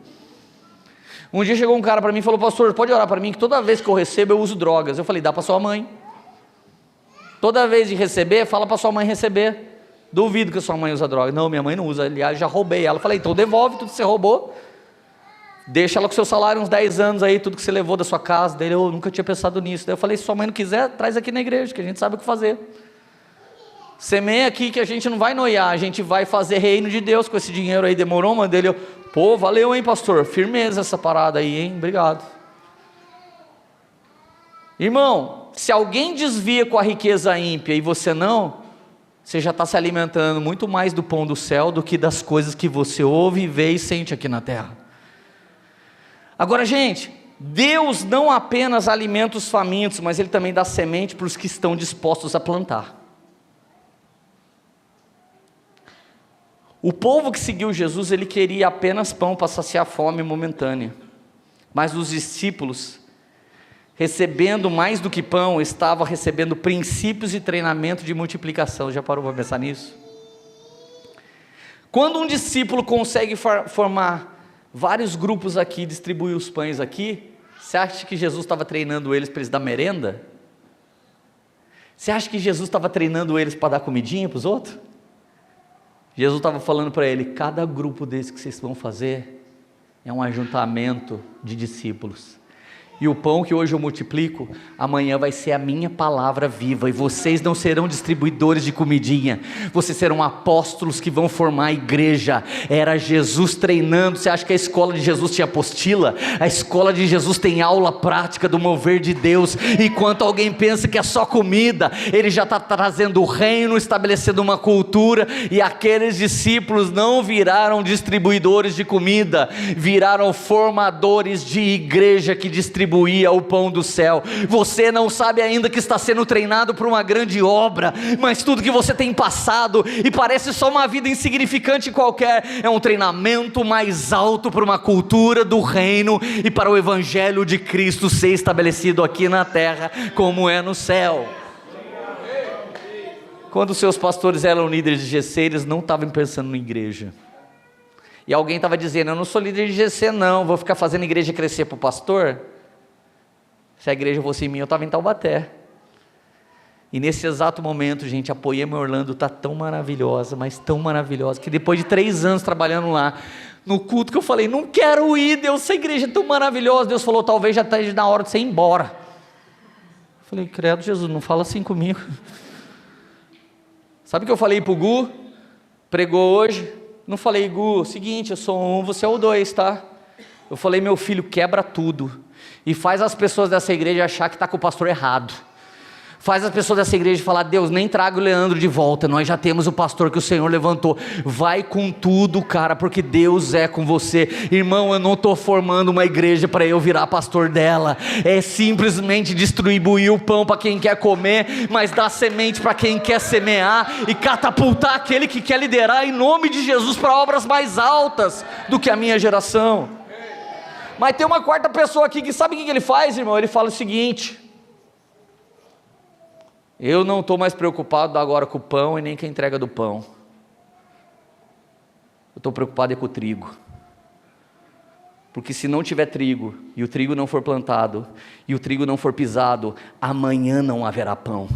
Um dia chegou um cara para mim e falou, pastor, pode orar para mim, que toda vez que eu recebo eu uso drogas. Eu falei, dá para sua mãe. Toda vez de receber, fala para sua mãe receber. Duvido que sua mãe usa droga. Não, minha mãe não usa, aliás, já roubei ela. Eu falei, então devolve tudo que você roubou, deixa ela com seu salário uns 10 anos aí, tudo que você levou da sua casa. Dele, eu nunca tinha pensado nisso. Daí eu falei, se sua mãe não quiser, traz aqui na igreja, que a gente sabe o que fazer. Semeia aqui que a gente não vai noiar, a gente vai fazer reino de Deus com esse dinheiro aí. Demorou, mano? Dele, Pô, valeu, hein, pastor? Firmeza essa parada aí, hein? Obrigado. Irmão, se alguém desvia com a riqueza ímpia e você não, você já está se alimentando muito mais do pão do céu do que das coisas que você ouve, vê e sente aqui na terra. Agora, gente, Deus não apenas alimenta os famintos, mas Ele também dá semente para os que estão dispostos a plantar. O povo que seguiu Jesus, ele queria apenas pão para saciar a fome momentânea. Mas os discípulos, recebendo mais do que pão, estavam recebendo princípios e treinamento de multiplicação. Já parou para pensar nisso? Quando um discípulo consegue formar vários grupos aqui, distribuir os pães aqui, você acha que Jesus estava treinando eles para eles dar merenda? Você acha que Jesus estava treinando eles para dar comidinha para os outros? Jesus estava falando para ele: cada grupo desse que vocês vão fazer é um ajuntamento de discípulos. E o pão que hoje eu multiplico, amanhã vai ser a minha palavra viva. E vocês não serão distribuidores de comidinha, vocês serão apóstolos que vão formar a igreja. Era Jesus treinando. Você acha que a escola de Jesus tinha apostila? A escola de Jesus tem aula prática do mover de Deus. Enquanto alguém pensa que é só comida, Ele já está trazendo o reino, estabelecendo uma cultura. E aqueles discípulos não viraram distribuidores de comida, viraram formadores de igreja que distribuía o pão do céu. Você não sabe ainda que está sendo treinado para uma grande obra, mas tudo que você tem passado, e parece só uma vida insignificante qualquer, é um treinamento mais alto para uma cultura do reino e para o evangelho de Cristo ser estabelecido aqui na terra como é no céu. Quando seus pastores eram líderes de GC, eles não estavam pensando na igreja. E alguém estava dizendo: eu não sou líder de GC não, vou ficar fazendo a igreja crescer para o pastor. Se a igreja fosse em mim, eu estava em Taubaté. E nesse exato momento, gente, a Poema Orlando está tão maravilhosa, mas tão maravilhosa, que depois de 3 anos trabalhando lá, no culto que eu falei: não quero ir, Deus, essa igreja é tão maravilhosa. Deus falou: talvez já esteja na hora de você ir embora. Eu falei: credo, Jesus, não fala assim comigo. Sabe o que eu falei para o Gu? Pregou hoje. Não falei: Gu, seguinte, eu sou 1, você é o 2, tá? Eu falei: meu filho, quebra tudo e faz as pessoas dessa igreja achar que está com o pastor errado. Faz as pessoas dessa igreja falar: Deus, nem traga o Leandro de volta, nós já temos o pastor que o Senhor levantou. Vai com tudo, cara, porque Deus é com você. Irmão, eu não estou formando uma igreja para eu virar pastor dela, é simplesmente distribuir o pão para quem quer comer, mas dar semente para quem quer semear e catapultar aquele que quer liderar em nome de Jesus para obras mais altas do que a minha geração. Mas tem uma quarta pessoa aqui que sabe o que ele faz, irmão? Ele fala o seguinte: eu não estou mais preocupado agora com o pão e nem com a entrega do pão, eu estou preocupado com o trigo. Porque se não tiver trigo, e o trigo não for plantado, e o trigo não for pisado, amanhã não haverá pão.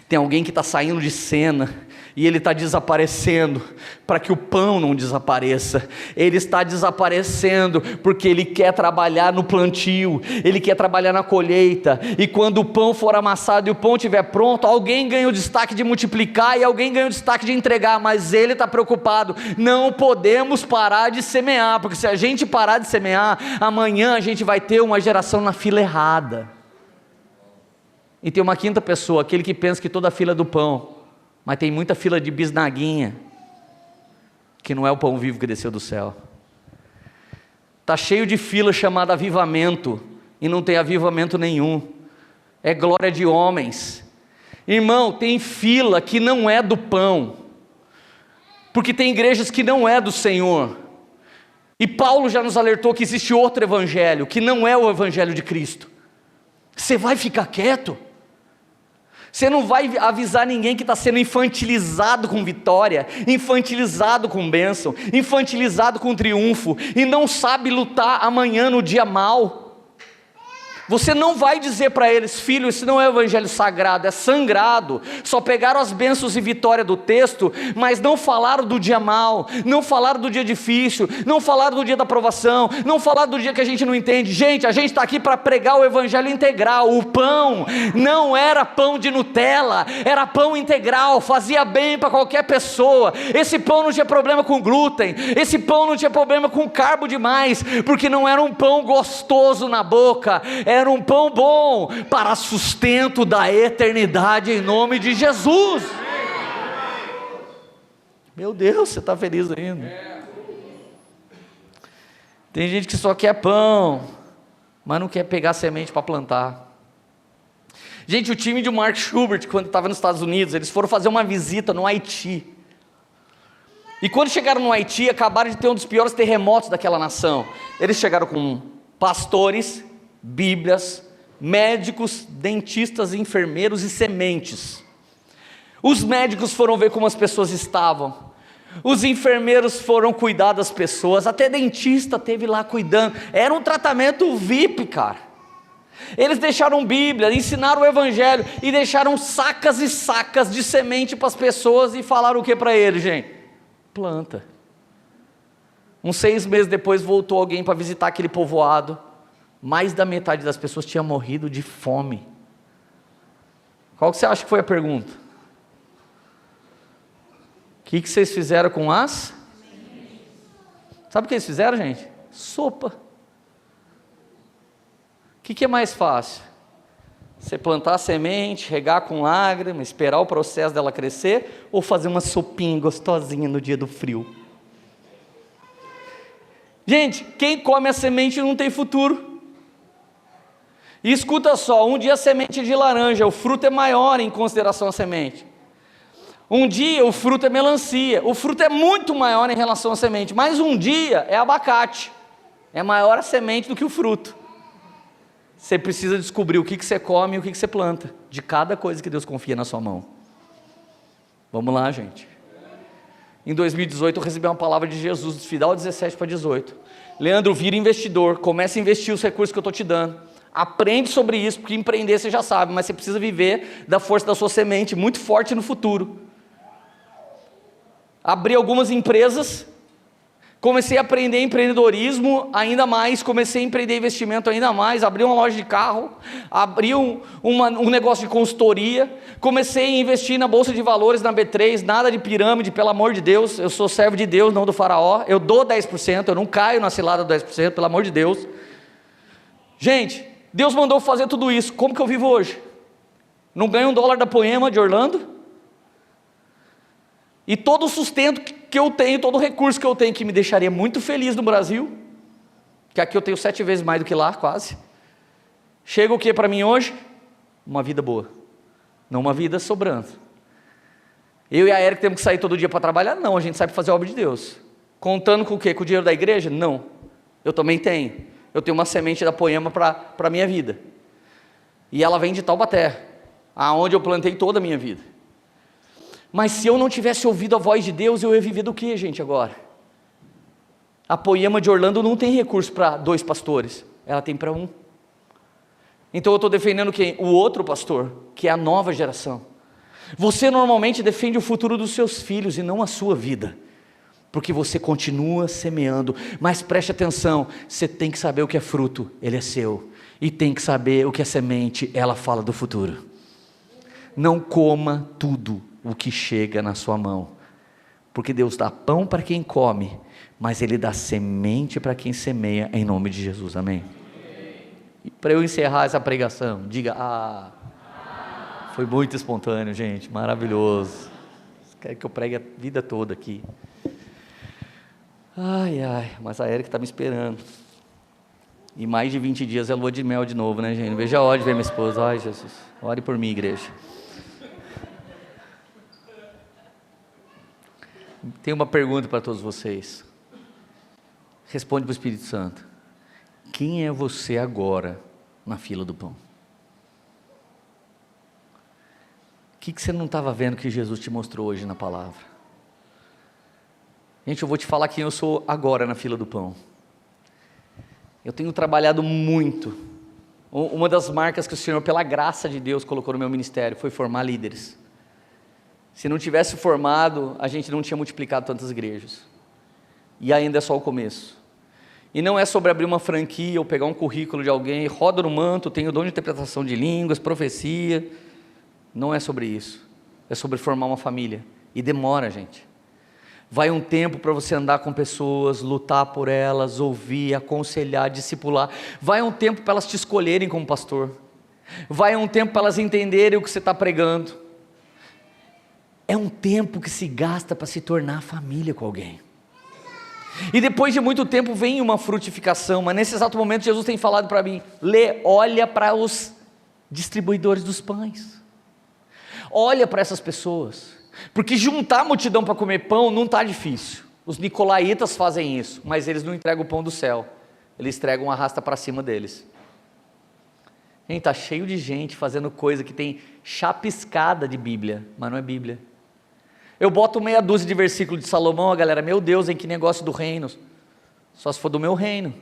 Tem alguém que está saindo de cena, e ele está desaparecendo, para que o pão não desapareça. Ele está desaparecendo, porque ele quer trabalhar no plantio, ele quer trabalhar na colheita, e quando o pão for amassado e o pão estiver pronto, alguém ganha o destaque de multiplicar, e alguém ganha o destaque de entregar, mas ele está preocupado. Não podemos parar de semear, porque se a gente parar de semear, amanhã a gente vai ter uma geração na fila errada. E tem uma quinta pessoa, aquele que pensa que toda fila é do pão, mas tem muita fila de bisnaguinha, que não é o pão vivo que desceu do céu. Está cheio de fila chamada avivamento, e não tem avivamento nenhum, é glória de homens. Irmão, tem fila que não é do pão, porque tem igrejas que não é do Senhor. E Paulo já nos alertou que existe outro evangelho, que não é o evangelho de Cristo. Você vai ficar quieto? Você não vai avisar ninguém que está sendo infantilizado com vitória, infantilizado com bênção, infantilizado com triunfo, e não sabe lutar amanhã no dia mau? Você não vai dizer para eles: filho, isso não é o evangelho sagrado, é sangrado. Só pegaram as bênçãos e vitória do texto, mas não falaram do dia mau, não falaram do dia difícil, não falaram do dia da provação, não falaram do dia que a gente não entende. Gente, a gente está aqui para pregar o evangelho integral. O pão não era pão de Nutella, era pão integral, fazia bem para qualquer pessoa. Esse pão não tinha problema com glúten, esse pão não tinha problema com carbo demais, porque não era um pão gostoso na boca, era um pão bom para sustento da eternidade, em nome de Jesus. Meu Deus, você está feliz ainda? Tem gente que só quer pão, mas não quer pegar semente para plantar. Gente, o time de Mark Schubert, quando estava nos Estados Unidos, eles foram fazer uma visita no Haiti. E quando chegaram no Haiti, acabaram de ter um dos piores terremotos daquela nação. Eles chegaram com pastores, bíblias, médicos, dentistas, enfermeiros e sementes. Os médicos foram ver como as pessoas estavam, os enfermeiros foram cuidar das pessoas, até dentista teve lá cuidando. Era um tratamento VIP, cara. Eles deixaram Bíblia, ensinaram o evangelho e deixaram sacas e sacas de semente para as pessoas e falaram o que para eles, gente? Planta. Uns 6 meses depois voltou alguém para visitar aquele povoado. Mais da metade das pessoas tinha morrido de fome. Qual que você acha que foi a pergunta? O que vocês fizeram com as? Sabe o que eles fizeram, gente? Sopa. O que é mais fácil? Você plantar a semente, regar com lágrima, esperar o processo dela crescer, ou fazer uma sopinha gostosinha no dia do frio? Gente, quem come a semente não tem futuro. E escuta só, um dia a semente é de laranja, o fruto é maior em consideração à semente. Um dia o fruto é melancia, o fruto é muito maior em relação à semente, mas um dia é abacate, é maior a semente do que o fruto. Você precisa descobrir o que você come e o que você planta, de cada coisa que Deus confia na sua mão. Vamos lá, gente. Em 2018 eu recebi uma palavra de Jesus, do final 17 para 18. Leandro, vira investidor, comece a investir os recursos que eu estou te dando. Aprende sobre isso, porque empreender você já sabe, mas você precisa viver da força da sua semente, muito forte no futuro. Abri algumas empresas, comecei a aprender empreendedorismo ainda mais, comecei a empreender investimento ainda mais, abri uma loja de carro, abri um negócio de consultoria, comecei a investir na Bolsa de Valores, na B3, nada de pirâmide, pelo amor de Deus, eu sou servo de Deus, não do faraó, eu dou 10%, eu não caio na cilada do 10%, pelo amor de Deus. Gente, Deus mandou fazer tudo isso, como que eu vivo hoje? Não ganho $1 da Poema de Orlando? E todo o sustento que eu tenho, todo o recurso que eu tenho, que me deixaria muito feliz no Brasil, que aqui eu tenho 7 vezes mais do que lá, quase. Chega o que para mim hoje? Uma vida boa, não uma vida sobrando. Eu e a Érica temos que sair todo dia para trabalhar? Não, a gente sai para fazer a obra de Deus. Contando com o quê? Com o dinheiro da igreja? Não, eu também tenho. Eu tenho uma semente da Poema para a minha vida, e ela vem de Taubaté, aonde eu plantei toda a minha vida. Mas se eu não tivesse ouvido a voz de Deus, eu ia viver do que, gente, agora? A Poema de Orlando não tem recurso para 2 pastores, ela tem para 1. Então eu estou defendendo quem? O outro pastor, que é a nova geração. Você normalmente defende o futuro dos seus filhos e não a sua vida, porque você continua semeando. Mas preste atenção, você tem que saber o que é fruto, ele é seu, e tem que saber o que é semente, ela fala do futuro. Não coma tudo o que chega na sua mão, porque Deus dá pão para quem come, mas Ele dá semente para quem semeia, em nome de Jesus, amém? E para eu encerrar essa pregação, diga, foi muito espontâneo, gente, maravilhoso. Quero que eu pregue a vida toda aqui. Mas a Érica está me esperando. E mais de 20 dias é lua de mel de novo, né, gente? Não vejo a hora de ver minha esposa. Ai, Jesus, ore por mim, igreja. Tenho uma pergunta para todos vocês. Responde para o Espírito Santo. Quem é você agora na fila do pão? O que você não estava vendo que Jesus te mostrou hoje na palavra? Gente, eu vou te falar quem eu sou agora na fila do pão. Eu tenho trabalhado muito Uma das marcas que o Senhor, pela graça de Deus, colocou no meu ministério foi formar líderes. Se não tivesse formado, a gente não tinha multiplicado tantas igrejas. E ainda é só o começo. E não é sobre abrir uma franquia ou pegar um currículo de alguém, roda no manto, tem o dom de interpretação de línguas, profecia. Não é sobre isso. É sobre formar uma família. E demora, gente. Vai um tempo para você andar com pessoas, lutar por elas, ouvir, aconselhar, discipular. Vai um tempo para elas te escolherem como pastor. Vai um tempo para elas entenderem o que você está pregando. É um tempo que se gasta para se tornar família com alguém. E depois de muito tempo vem uma frutificação, mas nesse exato momento Jesus tem falado para mim, olha para os distribuidores dos pães. Olha para essas pessoas. Porque juntar a multidão para comer pão não está difícil. Os nicolaítas fazem isso, mas eles não entregam o pão do céu. Eles entregam uma arrasta para cima deles. Gente, está cheio de gente fazendo coisa que tem chapiscada de Bíblia, mas não é Bíblia. Eu boto meia dúzia de versículos de Salomão, a galera, meu Deus, em que negócio do reino? Só se for do meu reino.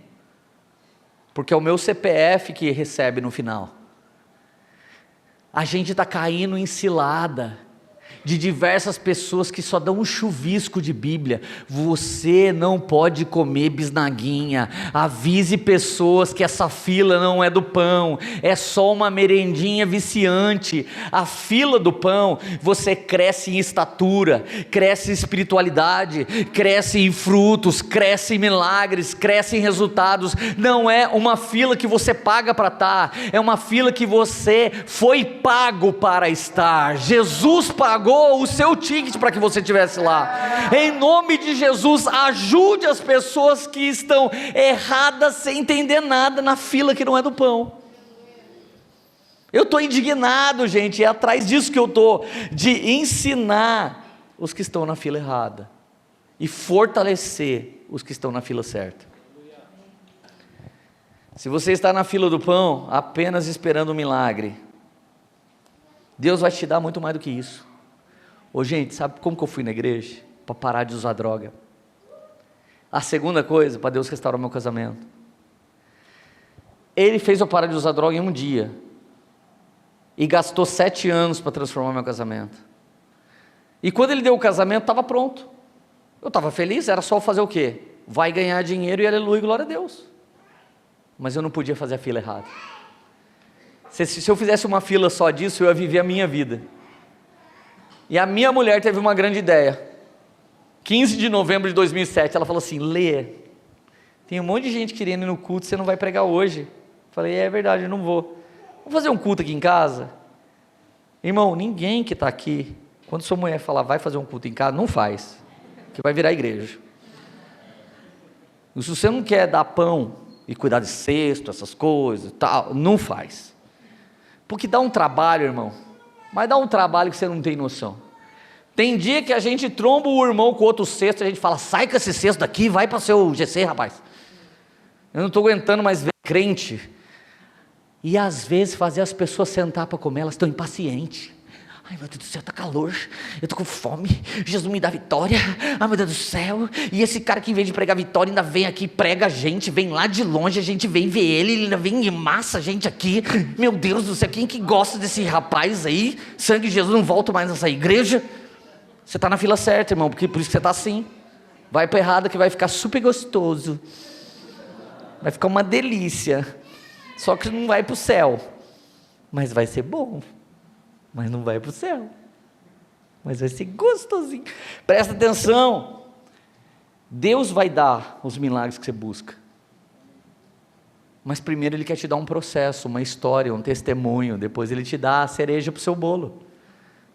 Porque é o meu CPF que recebe no final. A gente está caindo em cilada de diversas pessoas que só dão um chuvisco de Bíblia. Você não pode comer bisnaguinha. Avise pessoas que essa fila não é do pão, é só uma merendinha viciante. A fila do pão, você cresce em estatura, cresce em espiritualidade, cresce em frutos, cresce em milagres, cresce em resultados. Não é uma fila que você paga para estar, é uma fila que você foi pago para estar. Jesus pagou o seu ticket para que você estivesse lá. Em nome de Jesus, ajude as pessoas que estão erradas sem entender nada na fila que não é do pão. Eu estou indignado, gente, é atrás disso que eu estou, de ensinar os que estão na fila errada e fortalecer os que estão na fila certa. Se você está na fila do pão apenas esperando um milagre, Deus vai te dar muito mais do que isso. Ô gente, sabe como que eu fui na igreja? Para parar de usar droga. A segunda coisa, para Deus restaurar meu casamento. Ele fez eu parar de usar droga em um dia. E gastou 7 anos para transformar meu casamento. E quando ele deu o casamento, estava pronto. Eu estava feliz, era só fazer o quê? Vai ganhar dinheiro e aleluia, glória a Deus. Mas eu não podia fazer a fila errada. Se eu fizesse uma fila só disso, eu ia viver a minha vida. E a minha mulher teve uma grande ideia. 15 de novembro de 2007, ela falou assim, Lê, tem um monte de gente querendo ir no culto, você não vai pregar hoje. Eu falei, é verdade, eu não vou. Vamos fazer um culto aqui em casa? Irmão, ninguém que está aqui, quando sua mulher falar, vai fazer um culto em casa, não faz, que vai virar igreja. E se você não quer dar pão e cuidar de cesto, essas coisas, tal, não faz. Porque dá um trabalho, irmão. Mas dá um trabalho que você não tem noção. Tem dia que a gente tromba o irmão com outro cesto, a gente fala, sai com esse cesto daqui, vai para o seu GC, rapaz. Eu não estou aguentando mais ver crente. E às vezes fazer as pessoas sentar para comer, elas estão impacientes. Ai meu Deus do céu, está calor, eu estou com fome, Jesus me dá vitória, ai meu Deus do céu. E esse cara que em vez de pregar vitória ainda vem aqui, prega a gente, vem lá de longe, a gente vem ver ele ainda vem e massa a gente aqui. Meu Deus do céu, quem que gosta desse rapaz aí? Sangue de Jesus, não volto mais nessa igreja. Você está na fila certa, irmão, porque por isso que você está assim. Vai para errada que vai ficar super gostoso, vai ficar uma delícia, só que não vai para o céu, mas vai ser bom. Mas não vai para o céu, mas vai ser gostosinho. Presta atenção, Deus vai dar os milagres que você busca, mas primeiro Ele quer te dar um processo, uma história, um testemunho, depois Ele te dá a cereja para o seu bolo.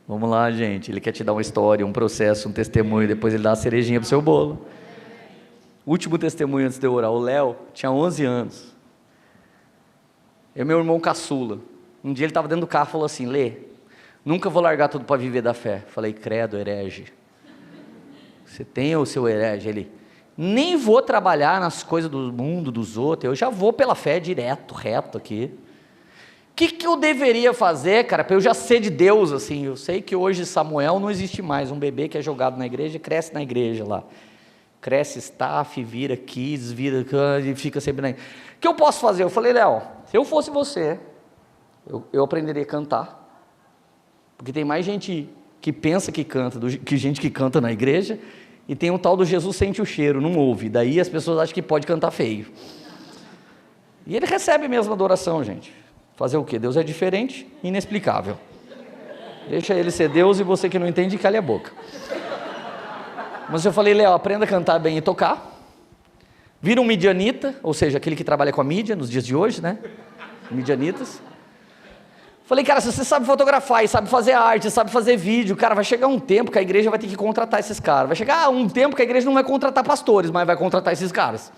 Vamos lá, gente, Ele quer te dar uma história, um processo, um testemunho, depois Ele dá a cerejinha para o seu bolo. Último testemunho antes de eu orar, o Léo tinha 11 anos, eu e meu irmão caçula, um dia ele estava dentro do carro e falou assim, Lê, nunca vou largar tudo para viver da fé. Falei, credo, herege. Você tem o seu herege? Ele, nem vou trabalhar nas coisas do mundo, dos outros, eu já vou pela fé direto, reto aqui. O que eu deveria fazer, cara, para eu já ser de Deus, assim? Eu sei que hoje Samuel não existe mais, um bebê que é jogado na igreja, cresce na igreja lá. cresce staff, vira kids, vira, e fica sempre... O que eu posso fazer? Eu falei, Léo, se eu fosse você, eu aprenderia a cantar, porque tem mais gente que pensa que canta, que gente que canta na igreja, e tem um tal do Jesus sente o cheiro, não ouve, daí as pessoas acham que pode cantar feio. E ele recebe mesmo a adoração, gente. Fazer o quê? Deus é diferente, inexplicável. Deixa ele ser Deus e você que não entende, cale a boca. Mas eu falei, Léo, aprenda a cantar bem e tocar. Vira um midianita, ou seja, aquele que trabalha com a mídia nos dias de hoje, né? Midianitas. Falei, cara, se você sabe fotografar e sabe fazer arte, sabe fazer vídeo, cara, vai chegar um tempo que a igreja vai ter que contratar esses caras. Vai chegar um tempo que a igreja não vai contratar pastores, mas vai contratar esses caras.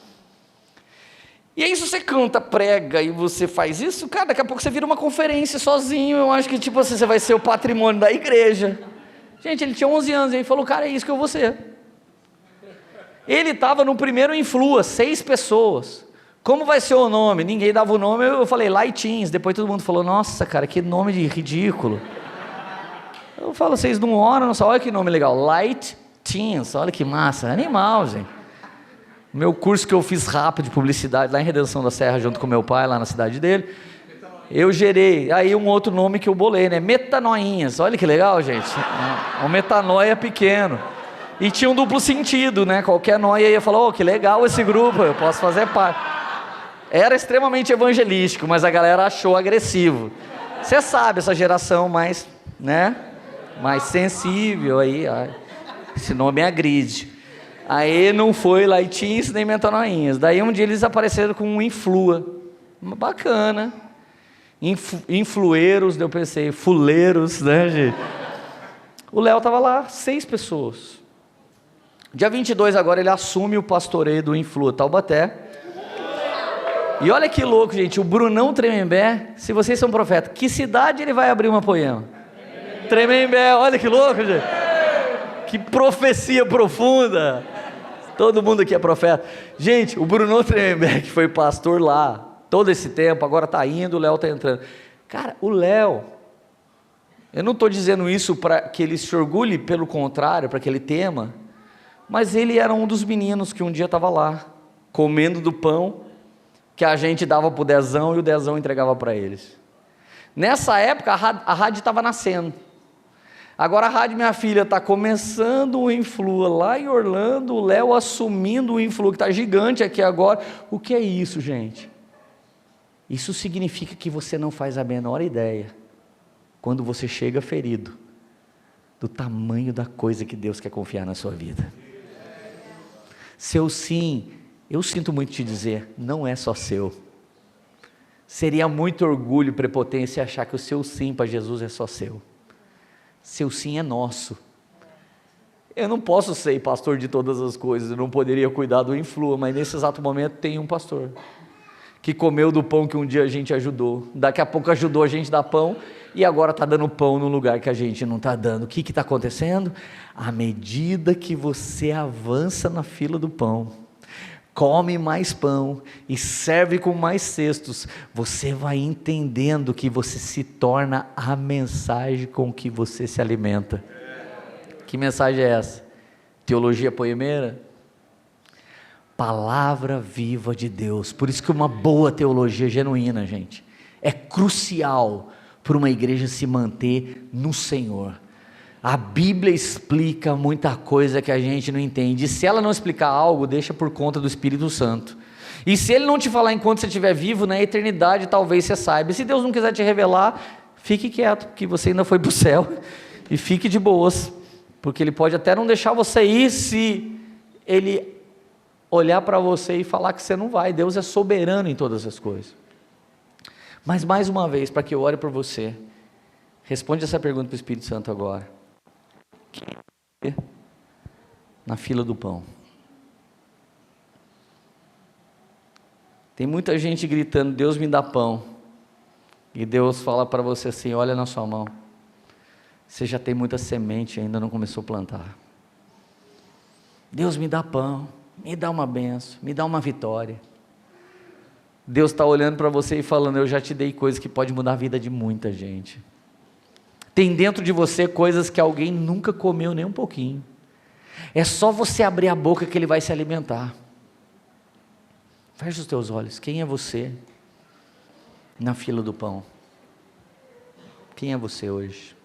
E aí, se você canta, prega e você faz isso, cara, daqui a pouco você vira uma conferência sozinho. Eu acho que, tipo assim, você vai ser o patrimônio da igreja. Gente, ele tinha 11 anos e ele falou, cara, é isso que eu vou ser. Ele estava no primeiro Influa, 6 pessoas. Como vai ser o nome? Ninguém dava o nome, eu falei, Lightins. Depois todo mundo falou, nossa, cara, que nome de ridículo. Eu falo, vocês não oram, só olha que nome legal, Lightins, olha que massa, animal, gente. Meu curso que eu fiz rápido de publicidade, lá em Redenção da Serra, junto com meu pai, lá na cidade dele, eu gerei, aí um outro nome que eu bolei, né, Metanoinhas, olha que legal, gente, um metanoia pequeno. E tinha um duplo sentido, né? Qualquer noia ia falar, que legal esse grupo, eu posso fazer parte. Era extremamente evangelístico, mas a galera achou agressivo. Você sabe, essa geração mais, né? Mais sensível aí, esse nome agride. Aí não foi Lightins nem Metanoinhas. Daí um dia eles apareceram com um Influa. Bacana. Influeiros, eu pensei, fuleiros, né, gente? O Léo estava lá, 6 pessoas. Dia 22 agora ele assume o pastoreio do Influa Taubaté. E olha que louco, gente, o Brunão Tremembé, se vocês são profetas, que cidade ele vai abrir uma poema? Tremembé, olha que louco, gente. Que profecia profunda. Todo mundo aqui é profeta. Gente, o Brunão Tremembé, que foi pastor lá todo esse tempo, agora está indo, o Léo está entrando. Cara, o Léo, eu não estou dizendo isso para que ele se orgulhe, pelo contrário, para que ele tema, mas ele era um dos meninos que um dia estava lá, comendo do pão que a gente dava para o Dezão e o Dezão entregava para eles. Nessa época a rádio estava nascendo. Agora a rádio, minha filha, está começando o Influa lá em Orlando, o Léo assumindo o Influa, que está gigante aqui agora. O que é isso, gente? Isso significa que você não faz a menor ideia, quando você chega ferido, do tamanho da coisa que Deus quer confiar na sua vida. Seu sim, eu sinto muito te dizer, não é só seu. Seria muito orgulho e prepotência achar que o seu sim para Jesus é só seu. Seu sim é nosso. Eu não posso ser pastor de todas as coisas, eu não poderia cuidar do Influa, mas nesse exato momento tem um pastor que comeu do pão que um dia a gente ajudou, daqui a pouco ajudou a gente a dar pão, e agora está dando pão no lugar que a gente não está dando. O que está acontecendo? À medida que você avança na fila do pão, come mais pão e serve com mais cestos, você vai entendendo que você se torna a mensagem com que você se alimenta. Que mensagem é essa? Teologia poemeira? Palavra viva de Deus. Por isso que uma boa teologia genuína, gente, é crucial para uma igreja se manter no Senhor. A Bíblia explica muita coisa que a gente não entende, e se ela não explicar algo, deixa por conta do Espírito Santo. E se ele não te falar enquanto você estiver vivo, na eternidade talvez você saiba. E se Deus não quiser te revelar, fique quieto, porque você ainda foi para o céu, e fique de boas, porque ele pode até não deixar você ir, se ele olhar para você e falar que você não vai. Deus é soberano em todas as coisas. Mas mais uma vez, para que eu ore por você, responde essa pergunta para o Espírito Santo agora. Quem é você na fila do pão? Tem muita gente gritando, Deus me dá pão, e Deus fala para você assim, olha na sua mão, você já tem muita semente, ainda não começou a plantar. Deus me dá pão, me dá uma benção, me dá uma vitória. Deus está olhando para você e falando, eu já te dei coisas que podem mudar a vida de muita gente. Tem dentro de você coisas que alguém nunca comeu nem um pouquinho. É só você abrir a boca que Ele vai se alimentar. Feche os teus olhos. Quem é você na fila do pão? Quem é você hoje?